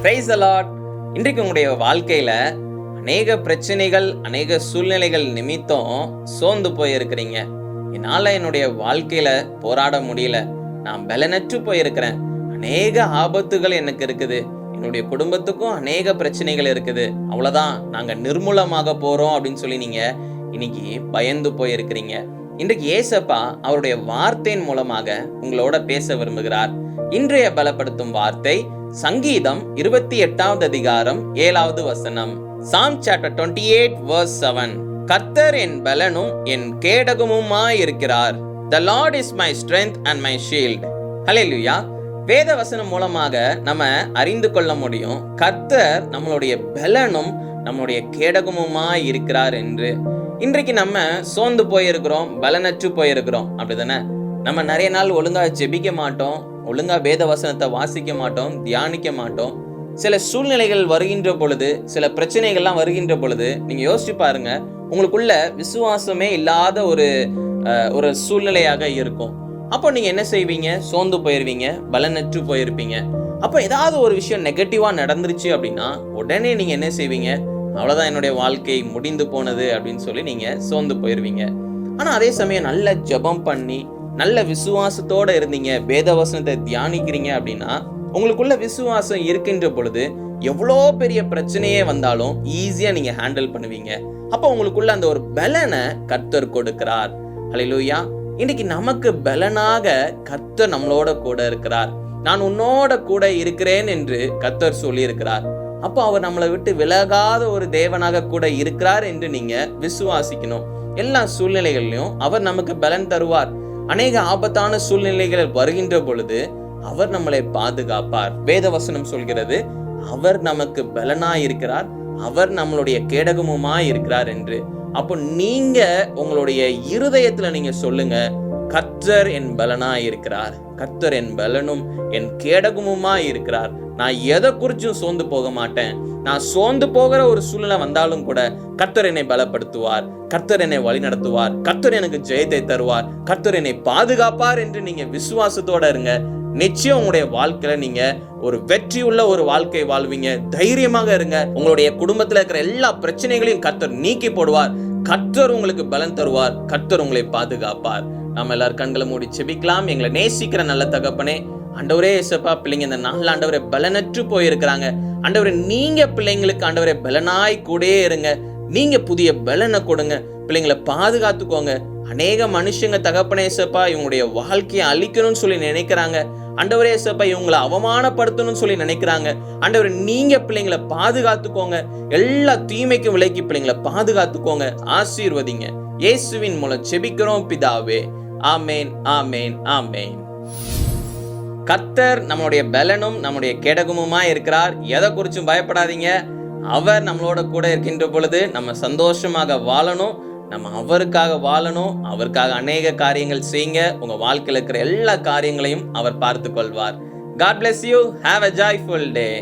Praise the Lord. இன்றைக்கு உங்களுடைய வாழ்க்கையில அநேக பிரச்சனைகள், அநேக சூழ்நிலைகள் நிமித்தம் சோர்ந்து போயிருக்கிறீங்க. என்னால என்னுடைய வாழ்க்கையில போராட முடியல, நான் பலனற்று போயிருக்கிறேன், அநேக ஆபத்துகள் எனக்கு இருக்குது, என்னுடைய குடும்பத்துக்கும் அநேக பிரச்சனைகள் இருக்குது, அவ்வளவுதான் நாங்க நிர்மூலமாக போறோம் அப்படின்னு சொல்லி நீங்க இன்னைக்கு பயந்து போயிருக்கிறீங்க. இன்றைக்கு ஏசப்பா அவருடைய வார்த்தையின் மூலமாக உங்களோட பேச விரும்புகிறார். இன்றைய பலப்படுத்தும் வார்த்தை சங்கீதம் 28வது அதிகாரம் 7வது வசனம். Psalm chapter 28 verse 7. கர்த்தர் என் பலனும் என் கேடகமுமாய் இருக்கிறார். The Lord is my strength and my shield. ஹல்லேலூயா. வேத வசனம் மூலமாக நம்ம அறிந்து கொள்ள முடியும், கர்த்தர் நம்மளுடைய பலனும் நம்மளுடைய கேடகமுமாய் இருக்கிறார் என்று. இன்றைக்கு நம்ம சோர்ந்து போயிருக்கிறோம், பலனற்று போயிருக்கிறோம், அப்படிதானே? நம்ம நிறைய நாள் ஒழுங்கா ஜெபிக்க மாட்டோம், ஒழுங்கா வேத வசனத்தை வாசிக்க மாட்டோம், தியானிக்க மாட்டோம். சில சூழ்நிலைகள் வருகின்ற பொழுது, சில பிரச்சனைகள்லாம் வருகின்ற பொழுது நீங்க யோசிச்சு பாருங்க, உங்களுக்குள்ள விசுவாசமே இல்லாத ஒரு சூழ்நிலையாக இருக்கும். அப்போ நீங்க என்ன செய்வீங்க? சோர்ந்து போயிருவீங்க, பலனற்று போயிருப்பீங்க. அப்போ ஏதாவது ஒரு விஷயம் நெகட்டிவா நடந்துருச்சு அப்படின்னா உடனே நீங்க என்ன செய்வீங்க? அவ்வளவுதான், என்னுடைய வாழ்க்கை முடிந்து போனது அப்படின்னு சொல்லி நீங்க சோர்ந்து போயிருவீங்க. ஆனா அதே சமயம் நல்ல ஜெபம் பண்ணி நல்ல விசுவாசத்தோட இருந்தீங்க, வேத வசனத்தை தியானிக்கிறீங்க அப்படின்னா உங்களுக்குள்ள விசுவாசம் இருக்கின்ற பொழுது எவ்வளோ பெரிய பிரச்சனையே வந்தாலும் ஈஸியா நீங்க ஹேண்டில் பண்ணுவீங்க. அப்போ உங்களுக்குள்ள அந்த ஒரு பலனை கர்த்தர் கொடுக்கிறார். ஹல்லேலூயா. இன்னைக்கு நமக்கு பலனாக கர்த்தர் நம்மளோட கூட இருக்கிறார். நான் உன்னோட கூட இருக்கிறேன் என்று கர்த்தர் சொல்லி இருக்கிறார். அப்போ அவர் நம்மளை விட்டு விலகாத ஒரு தேவனாக கூட இருக்கிறார் என்று நீங்க விசுவாசிக்கணும். எல்லா சூழ்நிலைகளிலும் அவர் நமக்கு பலன் தருவார். அநேக ஆபத்தான சூழ்நிலைகள் வருகின்ற பொழுது அவர் நம்மளை பாதுகாப்பார். வேத வசனம் சொல்கிறது, அவர் நமக்கு பலனாய் இருக்கிறார், அவர் நம்மளுடைய கேடகமுமாய் இருக்கிறார் என்று. அப்போ நீங்க உங்களுடைய இருதயத்துல நீங்க சொல்லுங்க, கர்த்தர் என் பலனாய் இருக்கிறார், கர்த்தர் என் பலனும் என் கேடகமுமாய் இருக்கிறார். நான் எதை குறிச்சும் சோர்ந்து போக மாட்டேன். நான் சோர்ந்து போகிற ஒரு சூழ்நிலை வந்தாலும் கூட கர்த்தர் என்னை பலப்படுத்துவார், கர்த்தர் என்னை வழி நடத்துவார், கர்த்தர் எனக்கு ஜெயத்தை தருவார், கர்த்தர் என்னை பாதுகாப்பார் என்று நீங்க விசுவாசத்தோட இருங்க. நிச்சயம் உங்களுடைய வாழ்க்கையில நீங்க ஒரு வெற்றியுள்ள ஒரு வாழ்க்கை வாழ்வீங்க. தைரியமாக இருங்க. உங்களுடைய குடும்பத்துல இருக்கிற எல்லா பிரச்சனைகளையும் கர்த்தர் நீக்கி போடுவார். கர்த்தர் உங்களுக்கு பலன் தருவார், கர்த்தர் உங்களை பாதுகாப்பார். நாம எல்லாரும் கண்களை மூடி செபிக்கலாம். எங்களை நேசிக்கிற நல்ல தகப்பனே, ஆண்டவரே ஏசப்பா, பிள்ளைங்க இந்த நாள் ஆண்டவரே பலனற்று போயிருக்கிறாங்க. ஆண்டவரே நீங்க பிள்ளைங்களுக்கு ஆண்டவரே பலனாய் கூடயே இருங்க. நீங்க புதிய பலனை கொடுங்க, பிள்ளைங்களை பாதுகாத்துக்கோங்க. அநேக மனுஷங்க தகப்பனே ஏசப்பா இவங்களுடைய வாழ்க்கையை அழிக்கணும்னு சொல்லி நினைக்கிறாங்க. ஆண்டவரே ஏசப்பா இவங்களை அவமானப்படுத்தணும்னு சொல்லி நினைக்கிறாங்க. ஆண்டவரே நீங்க பிள்ளைங்களை பாதுகாத்துக்கோங்க. எல்லா தீமைக்கும் விலக்கி பிள்ளைங்களை பாதுகாத்துக்கோங்க, ஆசீர்வதிங்க. இயேசுவின் மூலம் செபிக்கிறோம் பிதாவே. ஆமேன், ஆமேன், ஆமேன். கர்த்தர் நம்மளுடைய பலனும் நம்முடைய கேடகமுமா இருக்கிறார். எதை குறிச்சும் பயப்படாதீங்க. அவர் நம்மளோட கூட இருக்கின்ற பொழுது நம்ம சந்தோஷமாக வாழணும், நம்ம அவருக்காக வாழணும். அவருக்காக அநேக காரியங்கள் செய்யுங்க. உங்க வாழ்க்கையில் இருக்கிற எல்லா காரியங்களையும் அவர் பார்த்து கொள்வார். God bless you. Have a joyful day.